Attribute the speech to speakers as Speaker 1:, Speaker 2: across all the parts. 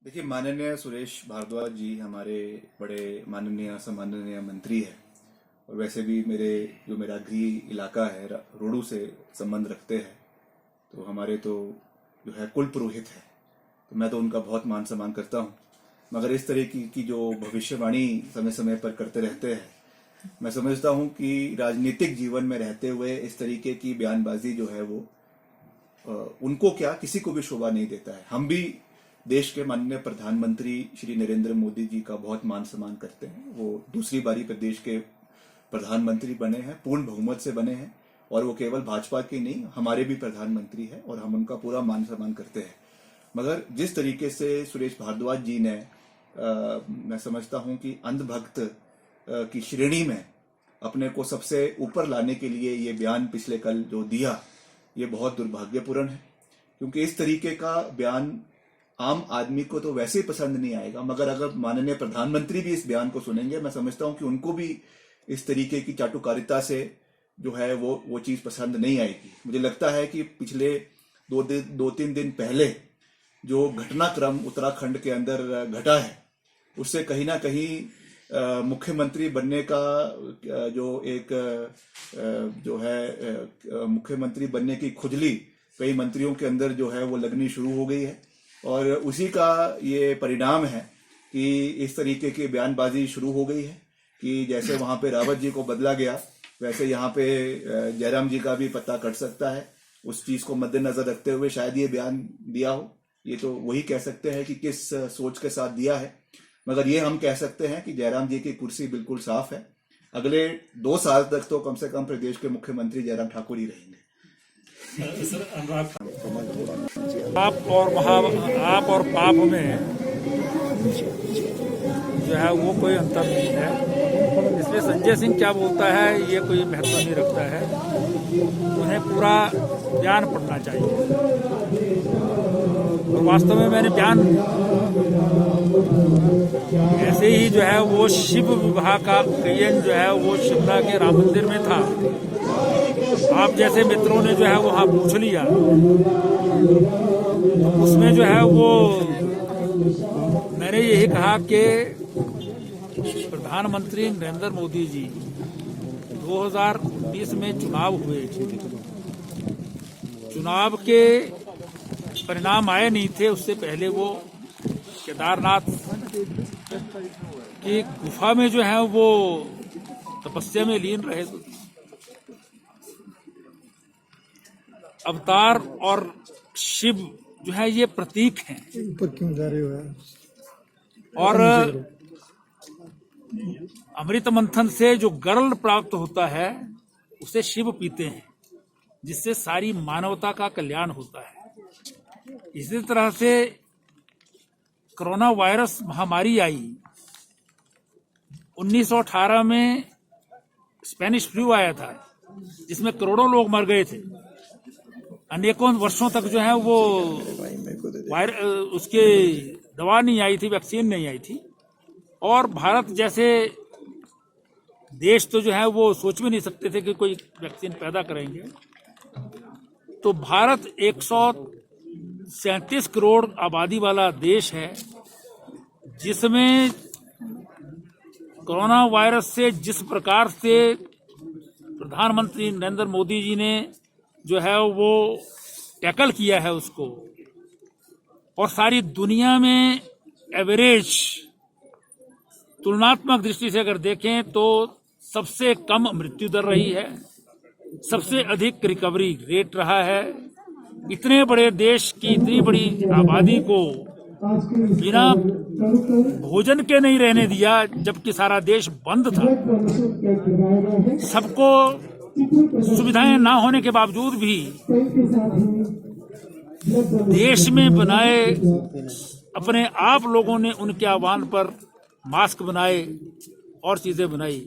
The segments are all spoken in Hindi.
Speaker 1: देखिए, माननीय सुरेश भारद्वाज जी हमारे बड़े माननीय सम्माननीय मंत्री है। और वैसे भी मेरा गृह इलाका है रोडू से संबंध रखते हैं। तो हमारे तो जो है कुल पुरोहित है, तो मैं तो उनका बहुत मान सम्मान करता हूँ। मगर इस तरह की जो भविष्यवाणी समय समय पर करते रहते हैं, मैं समझता हूँ कि राजनीतिक जीवन में रहते हुए इस तरीके की बयानबाजी जो है वो उनको क्या किसी को भी शोभा नहीं देता है। हम भी देश के माननीय प्रधानमंत्री श्री नरेंद्र मोदी जी का बहुत मान सम्मान करते हैं। वो दूसरी बारी प्रदेश के प्रधानमंत्री बने हैं, पूर्ण बहुमत से बने हैं। और वो केवल भाजपा के नहीं, हमारे भी प्रधानमंत्री हैं और हम उनका पूरा मान सम्मान करते हैं। मगर जिस तरीके से सुरेश भारद्वाज जी ने मैं समझता हूं कि अंधभक्त की श्रेणी में अपने को सबसे ऊपर लाने के लिए ये बयान पिछले कल जो दिया, ये बहुत दुर्भाग्यपूर्ण है। क्योंकि इस तरीके का बयान आम आदमी को तो वैसे ही पसंद नहीं आएगा, मगर अगर माननीय प्रधानमंत्री भी इस बयान को सुनेंगे, मैं समझता हूं कि उनको भी इस तरीके की चाटुकारिता से जो है वो चीज पसंद नहीं आएगी। मुझे लगता है कि पिछले दो तीन दिन पहले जो घटनाक्रम उत्तराखंड के अंदर घटा है, उससे कहीं ना कहीं मुख्यमंत्री बनने का जो एक जो है मुख्यमंत्री बनने की खुजली कई मंत्रियों के अंदर जो है वो लगनी शुरू हो गई है। और उसी का ये परिणाम है कि इस तरीके की बयानबाजी शुरू हो गई है कि जैसे वहां पे रावत जी को बदला गया, वैसे यहाँ पे जयराम जी का भी पत्ता कट सकता है। उस चीज को मद्देनजर रखते हुए शायद ये बयान दिया हो। ये तो वही कह सकते हैं कि किस सोच के साथ दिया है। मगर ये हम कह सकते हैं कि जयराम जी की कुर्सी बिल्कुल साफ है। अगले 2 साल तक तो कम से कम प्रदेश के मुख्यमंत्री जयराम ठाकुर ही रहेंगे।
Speaker 2: आप और पाप में जो है वो कोई अंतर नहीं है। इसलिए संजय सिंह क्या बोलता है ये कोई महत्व नहीं रखता है। उन्हें पूरा बयान पढ़ना चाहिए। और वास्तव में मैंने बयान ऐसे ही जो है वो शिव विवाह का कयन जो है वो शिमला के राम मंदिर में था। आप जैसे मित्रों ने जो है वहां पूछ लिया, तो उसमें जो है वो मैंने यही कहा कि प्रधानमंत्री नरेंद्र मोदी जी 2019 में चुनाव हुए, चुनाव के परिणाम आए नहीं थे। उससे पहले वो केदारनाथ की गुफा में जो है वो तपस्या में लीन रहे। अवतार और शिव जो है ये प्रतीक हैं।
Speaker 3: ऊपर क्यों जा रहे हो?
Speaker 2: और अमृत मंथन से जो गर्ल प्राप्त होता है उसे शिव पीते हैं, जिससे सारी मानवता का कल्याण होता है। इसी तरह से कोरोना वायरस महामारी आई 1918 में, स्पेनिश फ्लू आया था जिसमें करोड़ों लोग मर गए थे। अनेकों वर्षों तक जो है वो उसके दवा नहीं आई थी, वैक्सीन नहीं आई थी। और भारत जैसे देश तो जो है वो सोच भी नहीं सकते थे कि कोई वैक्सीन पैदा करेंगे। तो भारत 137 करोड़ आबादी वाला देश है, जिसमें कोरोना वायरस से जिस प्रकार से प्रधानमंत्री नरेंद्र मोदी जी ने जो है वो टैकल किया है उसको, और सारी दुनिया में एवरेज तुलनात्मक दृष्टि से अगर देखें तो सबसे कम मृत्यु दर रही है, सबसे अधिक रिकवरी रेट रहा है। इतने बड़े देश की इतनी बड़ी आबादी को बिना भोजन के नहीं रहने दिया, जबकि सारा देश बंद था। सबको सुविधाएं ना होने के बावजूद भी देश में बनाए अपने आप लोगों ने उनके आह्वान पर मास्क बनाए और चीजें बनाई।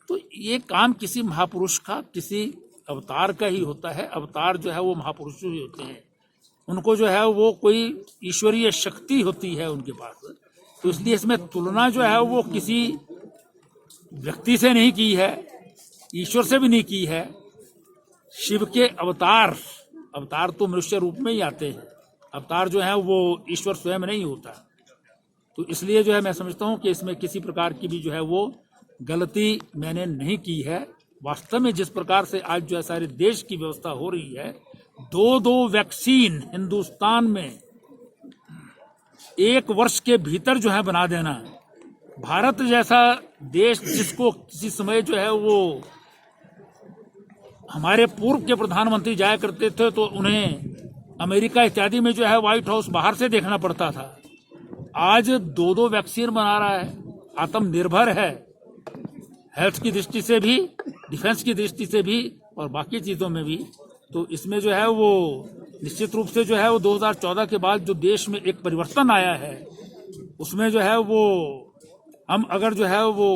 Speaker 2: तो ये काम किसी महापुरुष का, किसी अवतार का ही होता है। अवतार जो है वो महापुरुष ही होते हैं। उनको जो है वो कोई ईश्वरीय शक्ति होती है उनके पास। तो इसलिए इसमें तुलना जो है वो किसी व्यक्ति से नहीं की है, ईश्वर से भी नहीं की है। शिव के अवतार तो मनुष्य रूप में ही आते हैं। अवतार जो है वो ईश्वर स्वयं नहीं होता। तो इसलिए जो है मैं समझता हूँ कि इसमें किसी प्रकार की भी जो है वो गलती मैंने नहीं की है। वास्तव में जिस प्रकार से आज जो है सारे देश की व्यवस्था हो रही है, 2 वैक्सीन हिंदुस्तान में 1 वर्ष के भीतर जो है बना देना, भारत जैसा देश जिसको किसी समय जो है वो हमारे पूर्व के प्रधानमंत्री जाया करते थे तो उन्हें अमेरिका इत्यादि में जो है व्हाइट हाउस बाहर से देखना पड़ता था, आज 2 वैक्सीन बना रहा है, आत्मनिर्भर है, हेल्थ की दृष्टि से भी, डिफेंस की दृष्टि से भी और बाकी चीज़ों में भी। तो इसमें जो है वो निश्चित रूप से जो है वो 2014 के बाद जो देश में एक परिवर्तन आया है, उसमें जो है वो हम अगर जो है वो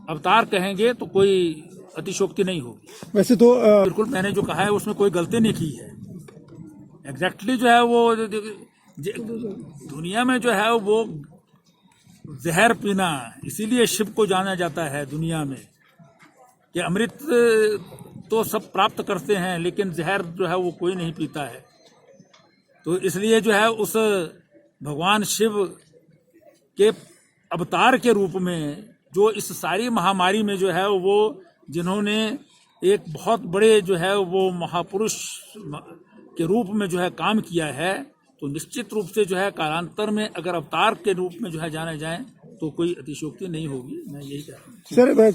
Speaker 2: अवतार कहेंगे तो कोई अतिशोक्ति नहीं होगी।
Speaker 3: वैसे तो
Speaker 2: बिल्कुल मैंने जो कहा है उसमें कोई गलती नहीं की है। एग्जैक्टली जो है वो दुनिया में जो है वो जहर पीना, इसीलिए शिव को जाना जाता है दुनिया में कि अमृत तो सब प्राप्त करते हैं लेकिन जहर जो है वो कोई नहीं पीता है। तो इसलिए जो है उस भगवान शिव के अवतार के रूप में जो इस सारी महामारी में जो है वो जिन्होंने एक बहुत बड़े जो है वो महापुरुष के रूप में जो है काम किया है, तो निश्चित रूप से जो है कालांतर में अगर अवतार के रूप में जो है जाने जाएं तो कोई अतिशयोक्ति नहीं होगी। मैं यही कह रहा हूँ।
Speaker 3: सर